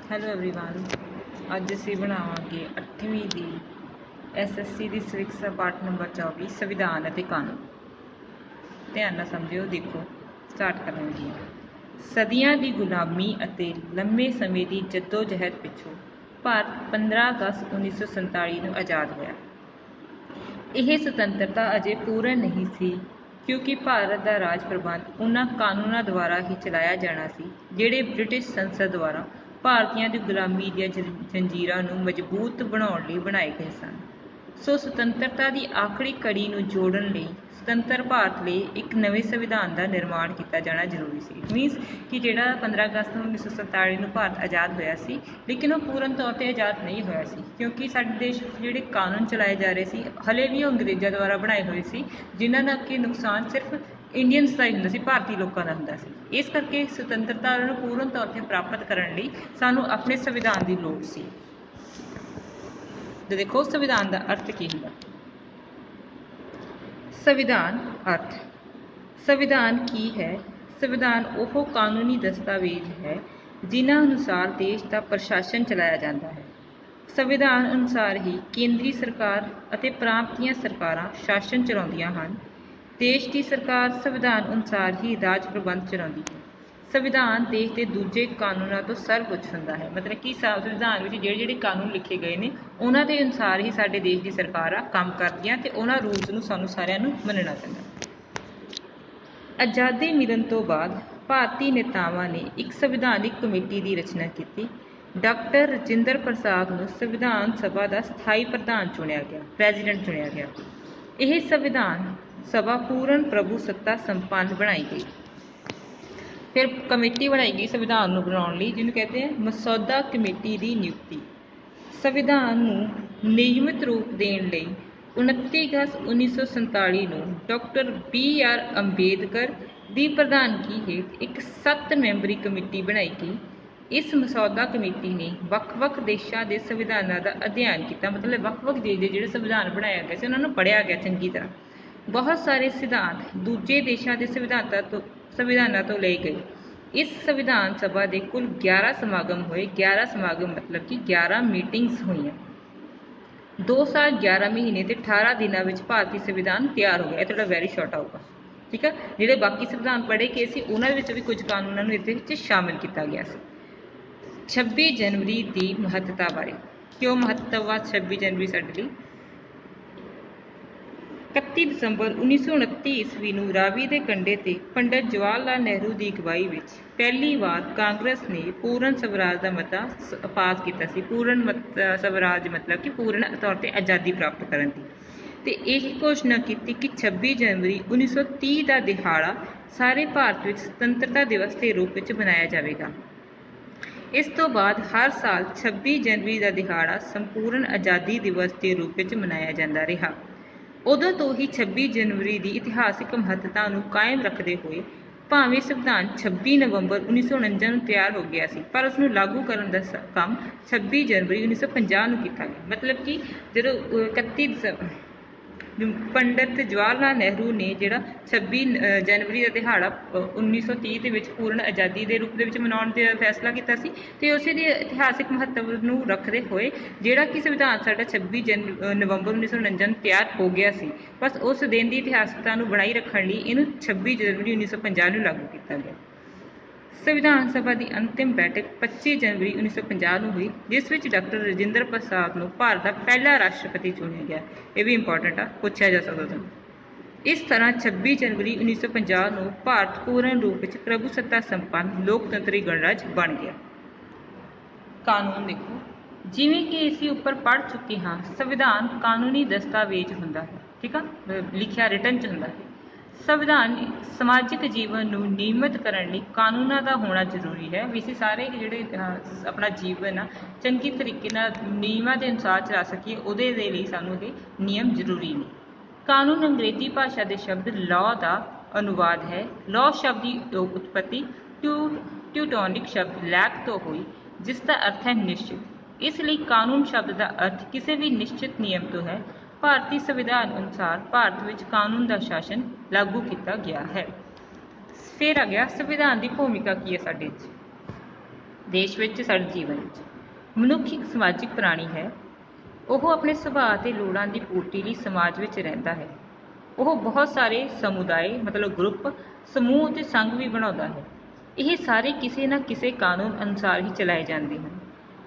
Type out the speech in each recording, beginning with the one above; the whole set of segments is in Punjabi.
Hello everyone. ਅੱਜ ਅਸੀਂ ਬਣਾਵਾਂਗੇ 8ਵੀਂ ਦੀ ਐਸਐਸसी ਦੀ ਸਿਵਿਕਸ ਦਾ ਪਾਠ ਨੰਬਰ 24 ਸੰਵਿਧਾਨ ਅਤੇ ਕਾਨੂੰਨ। ਧਿਆਨ ਨਾਲ ਸਮਝਿਓ। ਦੇਖੋ ਸਟਾਰਟ ਕਰਾਂਗੇ। ਸਦੀਆਂ ਦੀ ਗੁਲਾਮੀ ਅਤੇ ਲੰਮੇ ਸਮੇਂ ਦੀ ਜੱਦੋ-ਜਹਿਦ ਪਿੱਛੋਂ ਭਾਰਤ 15 ਅਗਸਤ 1947 ਨੂੰ ਆਜ਼ਾਦ ਹੋਇਆ। ਇਹ ਸੁਤੰਤਰਤਾ ਅਜੇ ਪੂਰਨ ਨਹੀਂ ਸੀ ਕਿਉਂਕਿ ਭਾਰਤ ਦਾ ਰਾਜ ਪ੍ਰਬੰਧ ਉਹਨਾਂ ਕਾਨੂੰਨਾਂ ਦੁਆਰਾ ਹੀ ਚਲਾਇਆ ਜਾਣਾ ਸੀ ਜਿਹੜੇ ਬ੍ਰਿਟਿਸ਼ ਸੰਸਦ ਦੁਆਰਾ ਭਾਰਤੀਆਂ ਦੀ ਗੁਲਾਮੀ ਦੀਆਂ ਜੰਜੀਰਾਂ ਨੂੰ ਮਜ਼ਬੂਤ ਬਣਾਉਣ ਲਈ ਬਣਾਏ ਗਏ ਸਨ। ਸੋ ਸੁਤੰਤਰਤਾ ਦੀ ਆਖਰੀ ਕੜੀ ਨੂੰ ਜੋੜਨ ਲਈ ਸੁਤੰਤਰ ਭਾਰਤ ਲਈ ਇੱਕ ਨਵੇਂ ਸੰਵਿਧਾਨ ਦਾ ਨਿਰਮਾਣ ਕੀਤਾ ਜਾਣਾ ਜ਼ਰੂਰੀ ਸੀ। ਮੀਨਸ ਕਿ ਜਿਹੜਾ 15 ਅਗਸਤ 1947 ਨੂੰ ਭਾਰਤ ਆਜ਼ਾਦ ਹੋਇਆ ਸੀ, ਲੇਕਿਨ ਉਹ ਪੂਰਨ ਤੌਰ 'ਤੇ ਆਜ਼ਾਦ ਨਹੀਂ ਹੋਇਆ ਸੀ ਕਿਉਂਕਿ ਸਾਡੇ ਦੇਸ਼ ਵਿੱਚ ਜਿਹੜੇ ਕਾਨੂੰਨ ਚਲਾਏ ਜਾ ਰਹੇ ਸੀ ਹਲੇ ਵੀ ਉਹ ਅੰਗਰੇਜ਼ਾਂ ਦੁਆਰਾ ਬਣਾਏ ਹੋਏ ਸੀ, ਜਿਨ੍ਹਾਂ ਦਾ ਕਿ ਨੁਕਸਾਨ ਸਿਰਫ ਇੰਡੀਅਨਸ ਦਾ ਹੀ ਹੁੰਦਾ ਸੀ, ਭਾਰਤੀ ਲੋਕਾਂ ਦਾ ਹੁੰਦਾ ਸੀ। ਇਸ ਕਰਕੇ ਸੁਤੰਤਰਤਾ ਨੂੰ ਪੂਰਨ ਤੌਰ 'ਤੇ ਪ੍ਰਾਪਤ ਕਰਨ ਲਈ ਸਾਨੂੰ ਆਪਣੇ ਸੰਵਿਧਾਨ ਦੀ ਲੋੜ ਸੀ। ਤੇ ਦੇਖੋ ਸੰਵਿਧਾਨ ਦਾ ਅਰਥ ਕੀ ਹੁੰਦਾ। ਸੰਵਿਧਾਨ ਅਰਥ। ਸੰਵਿਧਾਨ ਕੀ ਹੈ? ਸੰਵਿਧਾਨ ਉਹ ਕਾਨੂੰਨੀ ਦਸਤਾਵੇਜ਼ ਹੈ ਜਿਨ੍ਹਾਂ ਅਨੁਸਾਰ ਦੇਸ਼ ਦਾ ਪ੍ਰਸ਼ਾਸਨ ਚਲਾਇਆ ਜਾਂਦਾ ਹੈ। ਸੰਵਿਧਾਨ ਅਨੁਸਾਰ ਹੀ ਕੇਂਦਰੀ ਸਰਕਾਰ ਅਤੇ ਪ੍ਰਾਂਤ ਦੀਆਂ ਸਰਕਾਰਾਂ ਸ਼ਾਸਨ ਚਲਾਉਂਦੀਆਂ ਹਨ। ਦੇਸ਼ ਦੀ ਸਰਕਾਰ ਸੰਵਿਧਾਨ ਅਨੁਸਾਰ ਹੀ ਰਾਜ ਪ੍ਰਬੰਧ ਚਲਾਉਂਦੀ ਹੈ। ਸੰਵਿਧਾਨ ਦੇਸ਼ ਦੇ ਦੂਜੇ ਕਾਨੂੰਨਾਂ ਤੋਂ ਸਰਵਉੱਚ ਹੁੰਦਾ ਹੈ। ਮਤਲਬ ਕਿ ਸੰਵਿਧਾਨ ਵਿੱਚ ਜਿਹੜੇ ਕਾਨੂੰਨ ਲਿਖੇ ਗਏ ਨੇ ਉਹਨਾਂ ਦੇ ਅਨੁਸਾਰ ਹੀ ਸਾਡੇ ਦੇਸ਼ ਦੀ ਸਰਕਾਰਾਂ ਕੰਮ ਕਰਦੀਆਂ ਅਤੇ ਉਹਨਾਂ ਰੂਲਸ ਨੂੰ ਸਾਨੂੰ ਸਾਰਿਆਂ ਨੂੰ ਮੰਨਣਾ ਪੈਂਦਾ। ਆਜ਼ਾਦੀ ਮਿਲਣ ਤੋਂ ਬਾਅਦ ਭਾਰਤੀ ਨੇਤਾਵਾਂ ਨੇ ਇੱਕ ਸੰਵਿਧਾਨਿਕ ਕਮੇਟੀ ਦੀ ਰਚਨਾ ਕੀਤੀ। ਡਾਕਟਰ ਰਜਿੰਦਰ ਪ੍ਰਸਾਦ ਨੂੰ ਸੰਵਿਧਾਨ ਸਭਾ ਦਾ ਸਥਾਈ ਪ੍ਰਧਾਨ ਚੁਣਿਆ ਗਿਆ, ਪ੍ਰੈਜ਼ੀਡੈਂਟ ਚੁਣਿਆ ਗਿਆ। ਇਹ ਸੰਵਿਧਾਨ ਸਭਾ ਪੂਰਨ ਪ੍ਰਭੂ ਸੱਤਾ ਸੰਪੰਨ ਬਣਾਈ ਗਈ। ਫਿਰ ਕਮੇਟੀ ਬਣਾਈ ਗਈ ਸੰਵਿਧਾਨ ਨੂੰ ਬਣਾਉਣ ਲਈ, ਜਿਹਨੂੰ ਕਹਿੰਦੇ ਆ ਮਸੌਦਾ ਕਮੇਟੀ ਦੀ ਨਿਯੁਕਤੀ। ਸੰਵਿਧਾਨ ਨੂੰ ਨਿਯਮਿਤ ਰੂਪ ਦੇਣ ਲਈ 29 ਅਗਸਤ 1947 ਨੂੰ ਡਾਕਟਰ BR ਅੰਬੇਦਕਰ ਦੀ ਪ੍ਰਧਾਨਗੀ ਹੇਠ ਇੱਕ 7 ਮੈਂਬਰੀ ਕਮੇਟੀ ਬਣਾਈ ਗਈ। ਇਸ ਮਸੌਦਾ ਕਮੇਟੀ ਨੇ ਵੱਖ-ਵੱਖ ਦੇਸ਼ਾਂ ਦੇ ਸੰਵਿਧਾਨਾਂ ਦਾ ਅਧਿਐਨ ਕੀਤਾ। ਮਤਲਬ ਵੱਖ-ਵੱਖ ਦੇਸ਼ ਦੇ ਜਿਹੜੇ ਸੰਵਿਧਾਨ ਬਣਾਇਆ ਗਿਆ ਸੀ ਉਹਨਾਂ ਨੂੰ ਪੜ੍ਹਿਆ ਗਿਆ ਚੰਗੀ ਤਰ੍ਹਾਂ। ਬਹੁਤ ਸਾਰੇ ਸਿਧਾਂਤ ਦੂਜੇ ਦੇਸ਼ਾਂ ਦੇ ਸੰਵਿਧਾਨਾਂ ਤੋਂ ਲਏ ਗਏ। ਇਸ ਸੰਵਿਧਾਨ ਸਭਾ ਦੇ ਕੁੱਲ 11 ਸਮਾਗਮ ਹੋਏ। 11 ਸਮਾਗਮ ਮਤਲਬ ਕਿ 11 ਮੀਟਿੰਗਸ ਹੋਈਆਂ। 2 ਸਾਲ 11 ਮਹੀਨੇ ਤੇ 18 ਦਿਨਾਂ ਵਿੱਚ ਭਾਰਤੀ ਸੰਵਿਧਾਨ ਤਿਆਰ ਹੋ ਗਿਆ। ਇਹ ਥੋੜਾ ਵੈਰੀ ਸ਼ਾਰਟ ਆਊਗਾ, ਠੀਕ ਆ। ਜਿਹੜੇ ਬਾਕੀ ਸੰਵਿਧਾਨ ਪੜ੍ਹੇ ਗਏ ਸੀ ਉਹਨਾਂ ਵਿੱਚ ਵੀ ਕੁਝ ਕਾਨੂੰਨਾਂ ਨੂੰ ਇਹਦੇ ਵਿੱਚ ਸ਼ਾਮਿਲ ਕੀਤਾ ਗਿਆ ਸੀ। 26 ਜਨਵਰੀ ਦੀ ਮਹੱਤਤਾ ਬਾਰੇ। ਕਿਉਂ ਮਹੱਤਵ 26 ਜਨਵਰੀ ਸਾਡੇ ਲਈ? 31 ਦਸੰਬਰ 1929 ਈਸਵੀ ਨੂੰ ਰਾਵੀ ਦੇ ਕੰਢੇ ਤੇ ਪੰਡਿਤ ਜਵਾਹਰ ਲਾਲ ਨਹਿਰੂ ਦੀ ਅਗਵਾਈ ਵਿੱਚ ਪਹਿਲੀ ਵਾਰ ਕਾਂਗਰਸ ਨੇ ਪੂਰਨ ਸਵਰਾਜ ਦਾ ਮਤਾ ਪਾਸ ਕੀਤਾ ਸੀ। ਪੂਰਨ ਸਵਰਾਜ ਮਤਲਬ ਕਿ ਪੂਰਨ ਤੌਰ 'ਤੇ ਆਜ਼ਾਦੀ ਪ੍ਰਾਪਤ ਕਰਨ ਦੀ। ਤੇ ਇਹ ਘੋਸ਼ਣਾ ਕੀਤੀ ਕਿ 26 ਜਨਵਰੀ 1930 ਦਾ ਦਿਹਾੜਾ ਸਾਰੇ ਭਾਰਤ ਵਿੱਚ ਸੁਤੰਤਰਤਾ ਦਿਵਸ ਦੇ ਰੂਪ ਵਿੱਚ ਮਨਾਇਆ ਜਾਵੇਗਾ। ਇਸ ਤੋਂ ਬਾਅਦ ਹਰ ਸਾਲ 26 ਜਨਵਰੀ ਦਾ ਦਿਹਾੜਾ ਸੰਪੂਰਨ ਆਜ਼ਾਦੀ ਦਿਵਸ ਦੇ ਰੂਪ ਵਿੱਚ ਮਨਾਇਆ ਜਾਂਦਾ ਰਿਹਾ। ਉਦੋਂ ਤੋਂ ਹੀ 26 ਜਨਵਰੀ ਦੀ ਇਤਿਹਾਸਿਕ ਮਹੱਤਤਾ ਨੂੰ ਕਾਇਮ ਰੱਖਦੇ ਹੋਏ ਭਾਵੇਂ ਸੰਵਿਧਾਨ 26 ਨਵੰਬਰ 1949 ਨੂੰ ਤਿਆਰ ਹੋ ਗਿਆ ਸੀ, ਪਰ ਉਸਨੂੰ ਲਾਗੂ ਕਰਨ ਦਾ ਕੰਮ 26 ਜਨਵਰੀ 1950 ਨੂੰ ਕੀਤਾ ਗਿਆ। ਮਤਲਬ ਕਿ ਜਦੋਂ 31 ਪੰਡਿਤ ਜਵਾਹਰ ਲਾਲ ਨਹਿਰੂ ਨੇ ਜਿਹੜਾ 26 ਜਨਵਰੀ ਦਾ ਦਿਹਾੜਾ 1930 ਦੇ ਵਿੱਚ ਪੂਰਨ ਆਜ਼ਾਦੀ ਦੇ ਰੂਪ ਦੇ ਵਿੱਚ ਮਨਾਉਣ ਦਾ ਫੈਸਲਾ ਕੀਤਾ ਸੀ, ਅਤੇ ਉਸੇ ਦੇ ਇਤਿਹਾਸਿਕ ਮਹੱਤਵ ਨੂੰ ਰੱਖਦੇ ਹੋਏ ਜਿਹੜਾ ਕਿ ਸੰਵਿਧਾਨ ਸਾਡਾ 26 ਨਵੰਬਰ 1949 ਨੂੰ ਤਿਆਰ ਹੋ ਗਿਆ ਸੀ, ਬਸ ਉਸ ਦਿਨ ਦੀ ਇਤਿਹਾਸਕਤਾ ਨੂੰ ਬਣਾਈ ਰੱਖਣ ਲਈ ਇਹਨੂੰ 26 ਜਨਵਰੀ 1950 ਨੂੰ ਲਾਗੂ ਕੀਤਾ ਗਿਆ। ਸੰਵਿਧਾਨ ਸਭਾ ਦੀ ਅੰਤਿਮ ਬੈਠਕ 25 ਜਨਵਰੀ 1950 ਨੂੰ ਹੋਈ, ਜਿਸ ਵਿੱਚ ਡਾਕਟਰ ਰਜਿੰਦਰ ਪ੍ਰਸਾਦ ਨੂੰ ਭਾਰਤ ਦਾ ਪਹਿਲਾ ਰਾਸ਼ਟਰਪਤੀ ਚੁਣਿਆ ਗਿਆ। ਇਹ ਵੀ ਇੰਪੋਰਟੈਂਟ ਆ, ਪੁੱਛਿਆ ਜਾ ਸਕਦਾ ਤੁਹਾਨੂੰ। ਇਸ ਤਰ੍ਹਾਂ 26 ਜਨਵਰੀ 1950 ਨੂੰ ਭਾਰਤ ਪੂਰਨ ਰੂਪ ਵਿੱਚ ਪ੍ਰਭੂ ਸੱਤਾ ਸੰਪੰਨ ਲੋਕਤੰਤਰੀ ਗਣਰਾਜ ਬਣ ਗਿਆ। ਕਾਨੂੰਨ ਦੇਖੋ, ਜਿਵੇਂ ਕਿ ਅਸੀਂ ਉੱਪਰ ਪੜ੍ਹ ਚੁੱਕੇ ਹਾਂ, ਸੰਵਿਧਾਨ ਕਾਨੂੰਨੀ ਦਸਤਾਵੇਜ਼ ਹੁੰਦਾ ਹੈ, ਠੀਕ ਆ, ਲਿਖਿਆ ਰਿਟਨ 'ਚ ਹੁੰਦਾ ਹੈ। ਸੰਵਿਧਾਨ ਸਮਾਜਿਕ ਜੀਵਨ ਨੂੰ ਨਿਯਮਿਤ ਕਰਨ ਲਈ ਕਾਨੂੰਨਾਂ ਦਾ ਹੋਣਾ ਜ਼ਰੂਰੀ ਹੈ। ਵੀ ਅਸੀਂ ਸਾਰੇ ਜਿਹੜੇ ਆਪਣਾ ਜੀਵਨ ਆ ਚੰਗੀ ਤਰੀਕੇ ਨਾਲ ਨਿਯਮਾਂ ਦੇ ਅਨੁਸਾਰ ਚਲਾ ਸਕੀਏ, ਉਹਦੇ ਦੇ ਲਈ ਸਾਨੂੰ ਇਹ ਨਿਯਮ ਜ਼ਰੂਰੀ ਨੇ। ਕਾਨੂੰਨ ਅੰਗਰੇਜ਼ੀ ਭਾਸ਼ਾ ਦੇ ਸ਼ਬਦ ਲਾਅ ਦਾ ਅਨੁਵਾਦ ਹੈ। ਲਾਅ ਸ਼ਬਦ ਦੀ ਉਤਪਤੀ ਟਿਊਟੋਨਿਕ ਸ਼ਬਦ ਲੈਕ ਤੋਂ ਹੋਈ, ਜਿਸ ਦਾ ਅਰਥ ਹੈ ਨਿਸ਼ਚਿਤ। ਇਸ ਲਈ ਕਾਨੂੰਨ ਸ਼ਬਦ ਦਾ ਅਰਥ ਕਿਸੇ ਵੀ ਨਿਸ਼ਚਿਤ ਨਿਯਮ ਤੋਂ ਹੈ। ਭਾਰਤੀ ਸੰਵਿਧਾਨ ਅਨੁਸਾਰ ਭਾਰਤ ਵਿੱਚ ਕਾਨੂੰਨ ਦਾ ਸ਼ਾਸਨ ਲਾਗੂ ਕੀਤਾ ਗਿਆ ਹੈ। ਫਿਰ ਆ ਗਿਆ ਸੰਵਿਧਾਨ ਦੀ ਭੂਮਿਕਾ ਕੀ ਹੈ ਸਾਡੇ 'ਚ। ਦੇਸ਼ ਵਿੱਚ ਸਾਡੇ ਜੀਵਨ ਵਿੱਚ। ਮਨੁੱਖ ਇੱਕ ਸਮਾਜਿਕ ਪ੍ਰਾਣੀ ਹੈ। ਉਹ ਆਪਣੇ ਸੁਭਾਅ ਅਤੇ ਲੋੜਾਂ ਦੀ ਪੂਰਤੀ ਲਈ ਸਮਾਜ ਵਿੱਚ ਰਹਿੰਦਾ ਹੈ। ਉਹ ਬਹੁਤ ਸਾਰੇ ਸਮੁਦਾਇ ਮਤਲਬ ਗਰੁੱਪ, ਸਮੂਹ ਅਤੇ ਸੰਘ ਵੀ ਬਣਾਉਂਦਾ ਹੈ। ਇਹ ਸਾਰੇ ਕਿਸੇ ਨਾ ਕਿਸੇ ਕਾਨੂੰਨ ਅਨੁਸਾਰ ਹੀ ਚਲਾਏ ਜਾਂਦੇ ਹਨ।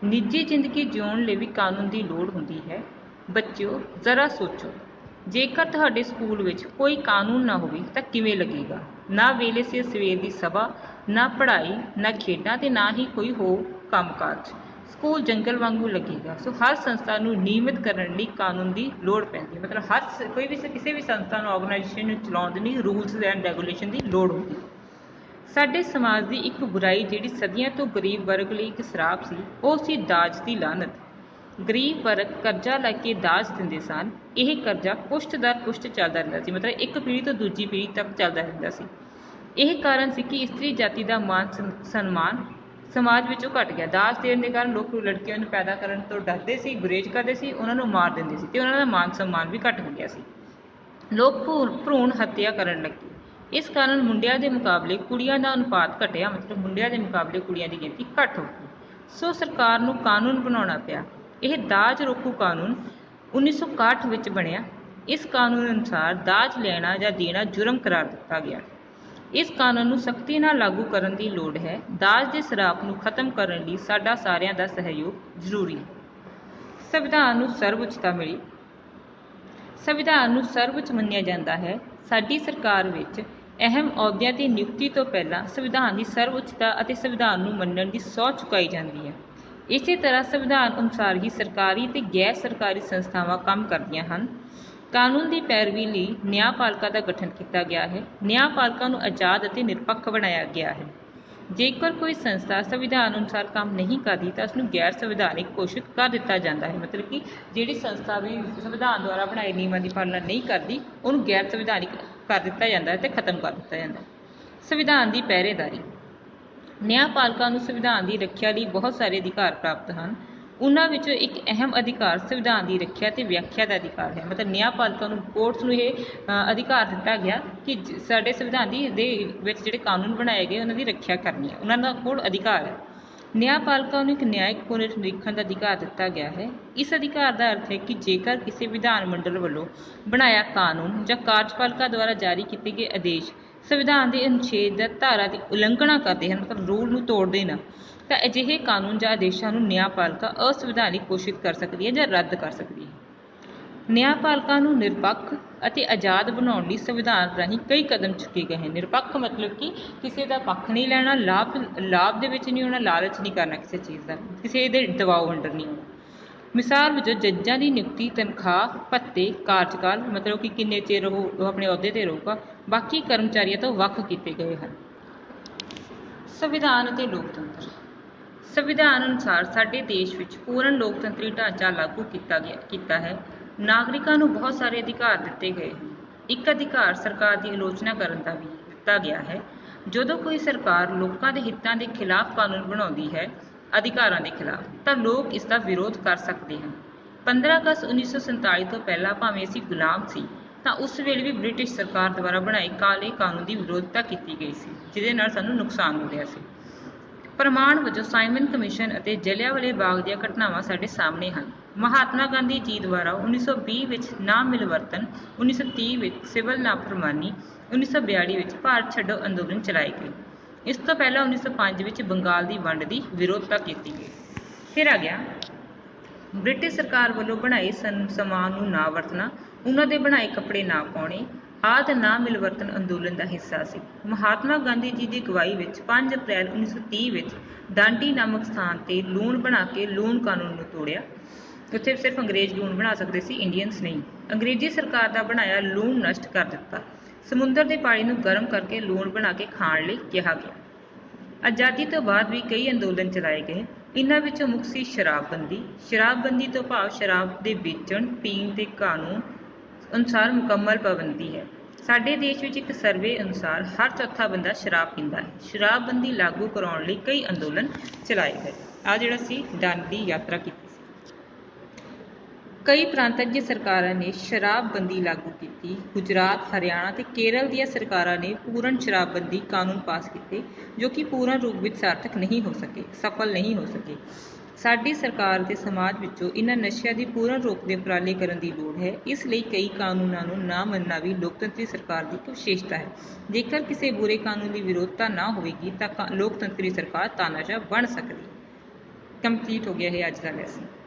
ਨਿੱਜੀ ਜ਼ਿੰਦਗੀ ਜਿਉਣ ਲਈ ਵੀ ਕਾਨੂੰਨ ਦੀ ਲੋੜ ਹੁੰਦੀ ਹੈ। ਬੱਚਿਓ, ਜ਼ਰਾ ਸੋਚੋ, ਜੇਕਰ ਤੁਹਾਡੇ ਸਕੂਲ ਵਿੱਚ ਕੋਈ ਕਾਨੂੰਨ ਨਾ ਹੋਵੇ ਤਾਂ ਕਿਵੇਂ ਲੱਗੇਗਾ? ਨਾ ਵੇਲੇ ਸਿਰ ਸਵੇਰ ਦੀ ਸਭਾ, ਨਾ ਪੜ੍ਹਾਈ, ਨਾ ਖੇਡਾਂ ਅਤੇ ਨਾ ਹੀ ਕੋਈ ਹੋਰ ਕੰਮਕਾਜ। ਸਕੂਲ ਜੰਗਲ ਵਾਂਗੂ ਲੱਗੇਗਾ। ਸੋ ਹਰ ਸੰਸਥਾ ਨੂੰ ਨਿਯਮਿਤ ਕਰਨ ਲਈ ਕਾਨੂੰਨ ਦੀ ਲੋੜ ਪੈਂਦੀ ਹੈ। ਮਤਲਬ ਕੋਈ ਵੀ ਕਿਸੇ ਵੀ ਸੰਸਥਾ ਨੂੰ, ਆਰਗੇਨਾਈਜੇਸ਼ਨ ਨੂੰ ਚਲਾਉਣ ਦੇ ਲਈ ਰੂਲਸ ਐਂਡ ਰੈਗੂਲੇਸ਼ਨ ਦੀ ਲੋੜ ਹੁੰਦੀ ਹੈ। ਸਾਡੇ ਸਮਾਜ ਦੀ ਇੱਕ ਬੁਰਾਈ ਜਿਹੜੀ ਸਦੀਆਂ ਤੋਂ ਗਰੀਬ ਵਰਗ ਲਈ ਇੱਕ ਸਰਾਪ ਸੀ, ਉਹ ਸੀ ਦਾਜ ਦੀ ਲਾਹਨਤ। ਗਰੀਬ ਵਰਗ ਕਰਜ਼ਾ ਲੈ ਕੇ ਦਾਜ ਦਿੰਦੇ ਸਨ। ਇਹ ਕਰਜ਼ਾ ਪੁਸ਼ਤ ਦਰ ਪੁਸ਼ਤ ਚੱਲਦਾ ਰਹਿੰਦਾ ਸੀ, ਮਤਲਬ ਇੱਕ ਪੀੜ੍ਹੀ ਤੋਂ ਦੂਜੀ ਪੀੜ੍ਹੀ ਤੱਕ ਚੱਲਦਾ ਰਹਿੰਦਾ ਸੀ। ਇਹ ਕਾਰਨ ਸੀ ਕਿ ਇਸਤਰੀ ਜਾਤੀ ਦਾ ਮਾਨ ਸਨਮਾਨ ਸਮਾਜ ਵਿੱਚੋਂ ਘਟ ਗਿਆ। ਦਾਜ ਦੇਣ ਦੇ ਕਾਰਨ ਲੋਕ ਲੜਕੀਆਂ ਨੂੰ ਪੈਦਾ ਕਰਨ ਤੋਂ ਡਰਦੇ ਸੀ, ਗੁਰੇਜ਼ ਕਰਦੇ ਸੀ, ਉਹਨਾਂ ਨੂੰ ਮਾਰ ਦਿੰਦੇ ਸੀ ਅਤੇ ਉਹਨਾਂ ਦਾ ਮਾਨ ਸਨਮਾਨ ਵੀ ਘੱਟ ਹੋ ਗਿਆ ਸੀ। ਲੋਕ ਭਰੂਣ ਹੱਤਿਆ ਕਰਨ ਲੱਗੇ। ਇਸ ਕਾਰਨ ਮੁੰਡਿਆਂ ਦੇ ਮੁਕਾਬਲੇ ਕੁੜੀਆਂ ਦਾ ਅਨੁਪਾਤ ਘਟਿਆ, ਮਤਲਬ ਮੁੰਡਿਆਂ ਦੇ ਮੁਕਾਬਲੇ ਕੁੜੀਆਂ ਦੀ ਗਿਣਤੀ ਘੱਟ ਹੋ ਗਈ। ਸੋ ਸਰਕਾਰ ਨੂੰ ਕਾਨੂੰਨ ਬਣਾਉਣਾ ਪਿਆ। ਇਹ ਦਾਜ ਰੋਕੂ ਕਾਨੂੰਨ 1961 ਵਿੱਚ ਬਣਿਆ। ਇਸ ਕਾਨੂੰਨ ਅਨੁਸਾਰ ਦਾਜ ਲੈਣਾ ਜਾਂ ਦੇਣਾ ਜੁਰਮ ਕਰਾਰ ਦਿੱਤਾ ਗਿਆ। ਇਸ ਕਾਨੂੰਨ ਨੂੰ ਸਖਤੀ ਨਾਲ ਲਾਗੂ ਕਰਨ ਦੀ ਲੋੜ ਹੈ। ਦਾਜ ਦੇ ਸਰਾਪ ਨੂੰ ਖਤਮ ਕਰਨ ਲਈ ਸਾਡਾ ਸਾਰਿਆਂ ਦਾ ਸਹਿਯੋਗ ਜ਼ਰੂਰੀ ਹੈ। ਸੰਵਿਧਾਨ ਨੂੰ ਸਰਵਉੱਚਤਾ ਮਿਲੀ। ਸੰਵਿਧਾਨ ਨੂੰ ਸਰਵਉੱਚ ਮੰਨਿਆ ਜਾਂਦਾ ਹੈ। ਸਾਡੀ ਸਰਕਾਰ ਵਿੱਚ ਅਹਿਮ ਅਹੁਦਿਆਂ ਦੀ ਨਿਯੁਕਤੀ ਤੋਂ ਪਹਿਲਾਂ ਸੰਵਿਧਾਨ ਦੀ ਸਰਵਉੱਚਤਾ ਅਤੇ ਸੰਵਿਧਾਨ ਨੂੰ ਮੰਨਣ ਦੀ ਸਹੁੰ ਚੁਕਾਈ ਜਾਂਦੀ ਹੈ। ਇਸੇ ਤਰ੍ਹਾਂ ਸੰਵਿਧਾਨ ਅਨੁਸਾਰ ਹੀ ਸਰਕਾਰੀ ਅਤੇ ਗੈਰ ਸਰਕਾਰੀ ਸੰਸਥਾਵਾਂ ਕੰਮ ਕਰਦੀਆਂ ਹਨ। ਕਾਨੂੰਨ ਦੀ ਪੈਰਵੀ ਲਈ ਨਿਆਂਪਾਲਿਕਾ ਦਾ ਗਠਨ ਕੀਤਾ ਗਿਆ ਹੈ। ਨਿਆਂਪਾਲਿਕਾ ਨੂੰ ਆਜ਼ਾਦ ਅਤੇ ਨਿਰਪੱਖ ਬਣਾਇਆ ਗਿਆ ਹੈ। ਜੇਕਰ ਕੋਈ ਸੰਸਥਾ ਸੰਵਿਧਾਨ ਅਨੁਸਾਰ ਕੰਮ ਨਹੀਂ ਕਰਦੀ ਤਾਂ ਉਸਨੂੰ ਗੈਰ ਸੰਵਿਧਾਨਿਕ ਘੋਸ਼ਿਤ ਕਰ ਦਿੱਤਾ ਜਾਂਦਾ ਹੈ। ਮਤਲਬ ਕਿ ਜਿਹੜੀ ਸੰਸਥਾ ਵੀ ਸੰਵਿਧਾਨ ਦੁਆਰਾ ਬਣਾਏ ਨਿਯਮਾਂ ਦੀ ਪਾਲਣਾ ਨਹੀਂ ਕਰਦੀ, ਉਹਨੂੰ ਗੈਰ ਸੰਵਿਧਾਨਿਕ ਕਰ ਦਿੱਤਾ ਜਾਂਦਾ ਹੈ ਅਤੇ ਖਤਮ ਕਰ ਦਿੱਤਾ ਜਾਂਦਾ ਹੈ। ਸੰਵਿਧਾਨ ਦੀ ਪਹਿਰੇਦਾਰੀ। ਨਿਆਂਪਾਲਿਕਾ ਨੂੰ ਸੰਵਿਧਾਨ ਦੀ ਰੱਖਿਆ ਲਈ ਬਹੁਤ ਸਾਰੇ ਅਧਿਕਾਰ ਪ੍ਰਾਪਤ ਹਨ। ਉਹਨਾਂ ਵਿੱਚੋਂ ਇੱਕ ਅਹਿਮ ਅਧਿਕਾਰ ਸੰਵਿਧਾਨ ਦੀ ਰੱਖਿਆ ਅਤੇ ਵਿਆਖਿਆ ਦਾ ਅਧਿਕਾਰ ਹੈ। ਮਤਲਬ ਨਿਆਂਪਾਲਿਕਾ ਨੂੰ, ਕੋਰਟਸ ਨੂੰ ਇਹ ਅਧਿਕਾਰ ਦਿੱਤਾ ਗਿਆ ਕਿ ਸਾਡੇ ਸੰਵਿਧਾਨ ਦੇ ਵਿੱਚ ਜਿਹੜੇ ਕਾਨੂੰਨ ਬਣਾਏ ਗਏ ਉਹਨਾਂ ਦੀ ਰੱਖਿਆ ਕਰਨੀ ਹੈ, ਉਹਨਾਂ ਦਾ ਕੋਲ ਅਧਿਕਾਰ ਹੈ। ਨਿਆਂਪਾਲਿਕਾ ਨੂੰ ਇੱਕ ਨਿਆਇਕ ਪੁਨਰ ਨਿਰੀਖਣ ਦਾ ਅਧਿਕਾਰ ਦਿੱਤਾ ਗਿਆ ਹੈ। ਇਸ ਅਧਿਕਾਰ ਦਾ ਅਰਥ ਹੈ ਕਿ ਜੇਕਰ ਕਿਸੇ ਵਿਧਾਨ ਮੰਡਲ ਵੱਲੋਂ ਬਣਾਇਆ ਕਾਨੂੰਨ ਜਾਂ ਕਾਰਜਪਾਲਿਕਾ ਦੁਆਰਾ ਜਾਰੀ ਕੀਤੇ ਗਏ ਆਦੇਸ਼ ਸੰਵਿਧਾਨ ਦੇ ਅਨੁਛੇਦ ਜਾਂ ਧਾਰਾ ਦੀ ਉਲੰਘਣਾ ਕਰਦੇ ਹਨ, ਮਤਲਬ ਰੂਲ ਨੂੰ ਤੋੜਦੇ ਨਾ, ਤਾਂ ਅਜਿਹੇ ਕਾਨੂੰਨ ਜਾਂ ਆਦੇਸ਼ਾਂ ਨੂੰ ਨਿਆਂਪਾਲਿਕਾ ਅਸੰਵਿਧਾਨਿਕ ਘੋਸ਼ਿਤ ਕਰ ਸਕਦੀ ਹੈ ਜਾਂ ਰੱਦ ਕਰ ਸਕਦੀ ਹੈ। ਨਿਆਂਪਾਲਿਕਾ ਨੂੰ ਨਿਰਪੱਖ ਅਤੇ ਆਜ਼ਾਦ ਬਣਾਉਣ ਲਈ ਸੰਵਿਧਾਨ ਰਾਹੀਂ ਕਈ ਕਦਮ ਚੁੱਕੇ ਗਏ ਹਨ। ਨਿਰਪੱਖ ਮਤਲਬ ਕਿ ਕਿਸੇ ਦਾ ਪੱਖ ਨਹੀਂ ਲੈਣਾ, ਲਾਭ ਦੇ ਵਿੱਚ ਨਹੀਂ ਆਉਣਾ, ਲਾਲਚ ਨਹੀਂ ਕਰਨਾ ਕਿਸੇ ਚੀਜ਼ ਦਾ, ਕਿਸੇ ਦੇ ਦਬਾਅ ਅੰਡਰ ਨਹੀਂ ਆਉਣਾ। ਮਿਸਾਲ ਵਜੋਂ ਜੱਜਾਂ ਦੀ ਨਿਯੁਕਤੀ, ਤਨਖਾਹ, ਭੱਤੇ, ਕਾਰਜਕਾਲ ਮਤਲਬ ਕਿ ਕਿੰਨੇ ਚਿਰ ਉਹ ਆਪਣੇ ਅਹੁਦੇ 'ਤੇ ਰਹੂਗਾ, ਬਾਕੀ ਕਰਮਚਾਰੀਆਂ ਤੋਂ ਵੱਖ ਕੀਤੇ ਗਏ ਹਨ। ਸੰਵਿਧਾਨ ਅਤੇ ਲੋਕਤੰਤਰ। ਸੰਵਿਧਾਨ ਅਨੁਸਾਰ ਸਾਡੇ ਦੇਸ਼ ਵਿੱਚ ਪੂਰਨ ਲੋਕਤੰਤਰੀ ਢਾਂਚਾ ਲਾਗੂ ਕੀਤਾ ਹੈ। ਨਾਗਰਿਕਾਂ ਨੂੰ ਬਹੁਤ ਸਾਰੇ ਅਧਿਕਾਰ ਦਿੱਤੇ ਗਏ ਹਨ। ਇੱਕ ਅਧਿਕਾਰ ਸਰਕਾਰ ਦੀ ਆਲੋਚਨਾ ਕਰਨ ਦਾ ਵੀ ਦਿੱਤਾ ਗਿਆ ਹੈ। ਜਦੋਂ ਕੋਈ ਸਰਕਾਰ ਲੋਕਾਂ ਦੇ ਹਿੱਤਾਂ ਦੇ ਖਿਲਾਫ ਕਾਨੂੰਨ ਬਣਾਉਂਦੀ ਹੈ, ਅਧਿਕਾਰਾਂ ਦੇ ਖਿਲਾਫ, ਤਾਂ ਲੋਕ ਇਸ ਦਾ ਵਿਰੋਧ ਕਰ ਸਕਦੇ ਹਨ। 15 ਅਗਸਤ 1947 ਤੋਂ ਪਹਿਲਾਂ ਭਾਵੇਂ ਅਸੀਂ ਗੁਲਾਮ ਸੀ, ਤਾਂ ਉਸ ਵੇਲੇ ਵੀ ਬ੍ਰਿਟਿਸ਼ ਸਰਕਾਰ ਦੁਆਰਾ ਬਣਾਏ ਕਾਲੇ ਕਾਨੂੰਨ ਦੀ ਵਿਰੋਧਤਾ ਕੀਤੀ ਗਈ ਸੀ, ਜਿਹਦੇ ਨਾਲ ਸਾਨੂੰ ਨੁਕਸਾਨ ਹੋ ਰਿਹਾ ਸੀ। ਪ੍ਰਮਾਣ ਵਜੋਂ ਸਾਈਮਨ ਕਮਿਸ਼ਨ ਅਤੇ ਜਲਿਆਂਵਾਲੇ ਬਾਗ ਦੀਆਂ ਘਟਨਾਵਾਂ ਸਾਡੇ ਸਾਹਮਣੇ ਹਨ। ਮਹਾਤਮਾ ਗਾਂਧੀ ਜੀ ਦੁਆਰਾ 1920 ਵਿੱਚ ਨਾ ਮਿਲਵਰਤਨ, 1930 ਵਿੱਚ ਸਿਵਲ ਨਾਫਰਮਾਨੀ, 1942 ਵਿੱਚ ਭਾਰਤ ਛੱਡੋ ਅੰਦੋਲਨ ਚਲਾਏ ਗਏ। ਇਸ ਤੋਂ ਪਹਿਲਾਂ 1905 ਵਿੱਚ ਬੰਗਾਲ ਦੀ ਵੰਡ ਦੀ ਵਿਰੋਧਤਾ ਕੀਤੀ ਗਈ। ਫਿਰ ਆ ਗਿਆ ਬ੍ਰਿਟਿਸ਼ ਸਰਕਾਰ ਵੱਲੋਂ ਬਣਾਏ ਸਮਾਨ ਨੂੰ ਨਾ ਵਰਤਣਾ, ਉਹਨਾਂ ਦੇ ਬਣਾਏ ਕੱਪੜੇ ਨਾ ਪਾਉਣੇ ਆਦਿ ਨਾ ਮਿਲਵਰਤਨ ਅੰਦੋਲਨ ਦਾ ਹਿੱਸਾ ਸੀ। ਮਹਾਤਮਾ ਗਾਂਧੀ ਜੀ ਦੀ ਅਗਵਾਈ ਵਿੱਚ 5 ਅਪ੍ਰੈਲ 1930 ਵਿੱਚ ਡਾਂਡੀ ਨਾਮਕ ਸਥਾਨ 'ਤੇ ਲੂਣ ਬਣਾ ਕੇ ਲੂਣ ਕਾਨੂੰਨ ਨੂੰ ਤੋੜਿਆ। ਉੱਥੇ ਸਿਰਫ ਅੰਗਰੇਜ਼ ਲੂਣ ਬਣਾ ਸਕਦੇ ਸੀ, ਇੰਡੀਅਨਸ ਨਹੀਂ। ਅੰਗਰੇਜ਼ੀ ਸਰਕਾਰ ਦਾ ਬਣਾਇਆ ਲੂਣ ਨਸ਼ਟ ਕਰ ਦਿੱਤਾ। ਸਮੁੰਦਰ ਦੇ ਪਾਣੀ ਨੂੰ ਗਰਮ ਕਰਕੇ ਲੂਣ ਬਣਾ ਕੇ ਖਾਣ ਲਈ ਕਿਹਾ ਗਿਆ। ਆਜ਼ਾਦੀ ਤੋਂ ਬਾਅਦ ਵੀ ਕਈ ਅੰਦੋਲਨ ਚਲਾਏ ਗਏ। ਇਹਨਾਂ ਵਿੱਚੋਂ ਮੁੱਖ ਸੀ ਸ਼ਰਾਬਬੰਦੀ। ਸ਼ਰਾਬਬੰਦੀ ਤੋਂ ਭਾਵ ਸ਼ਰਾਬ ਦੇ ਵੇਚਣ ਪੀਣ ਦੇ ਕਾਨੂੰਨ ਅਨੁਸਾਰ ਮੁਕੰਮਲ ਪਾਬੰਦੀ ਹੈ। ਸਾਡੇ ਦੇਸ਼ ਵਿੱਚ ਇੱਕ ਸਰਵੇ ਅਨੁਸਾਰ ਹਰ ਚੌਥਾ ਬੰਦਾ ਸ਼ਰਾਬ ਪੀਂਦਾ ਹੈ। ਸ਼ਰਾਬਬੰਦੀ ਲਾਗੂ ਕਰਾਉਣ ਲਈ ਕਈ ਅੰਦੋਲਨ ਚਲਾਏ ਗਏ। ਆਹ ਜਿਹੜਾ ਸੀ ਡਾਂਡੀ ਯਾਤਰਾ ਕੀਤੀ ਸੀ। ਕਈ ਪ੍ਰਾਂਤਾਂ ਦੀਆਂ ਸਰਕਾਰਾਂ ਨੇ ਸ਼ਰਾਬਬੰਦੀ ਲਾਗੂ ਕੀਤੀ। ਗੁਜਰਾਤ, ਹਰਿਆਣਾ ਤੇ ਕੇਰਲ ਦੀਆਂ ਸਰਕਾਰਾਂ ਨੇ ਪੂਰਨ ਸ਼ਰਾਬਬੰਦੀ ਕਾਨੂੰਨ ਪਾਸ ਕੀਤੇ, ਜੋ ਕਿ ਪੂਰਨ ਰੂਪ ਵਿੱਚ ਸਾਰਥਕ ਨਹੀਂ ਹੋ ਸਕੇ, ਸਫਲ ਨਹੀਂ ਹੋ ਸਕੇ। ਸਾਡੀ ਸਰਕਾਰ ਤੇ ਸਮਾਜ ਵਿੱਚੋਂ ਇਹਨਾਂ ਨਸ਼ਿਆਂ ਦੀ ਪੂਰਨ ਰੋਕ ਦੇ ਉਪਰਾਲੇ ਕਰਨ ਦੀ ਲੋੜ ਹੈ। ਇਸ ਲਈ ਕਈ ਕਾਨੂੰਨਾਂ ਨੂੰ ਨਾ ਮੰਨਣਾ ਵੀ ਲੋਕਤੰਤਰੀ ਸਰਕਾਰ ਦੀ ਇੱਕ ਵਿਸ਼ੇਸ਼ਤਾ ਹੈ। ਜੇਕਰ ਕਿਸੇ ਬੁਰੇ ਕਾਨੂੰਨ ਦੀ ਵਿਰੋਧਤਾ ਨਾ ਹੋਵੇਗੀ ਤਾਂ ਲੋਕਤੰਤਰੀ ਸਰਕਾਰ ਤਾਨਾਸ਼ਾਹ ਬਣ ਸਕਦੀ ਹੈ। ਕੰਪਲੀਟ ਹੋ ਗਿਆ ਇਹ ਅੱਜ ਦਾ ਲੈਸਨ।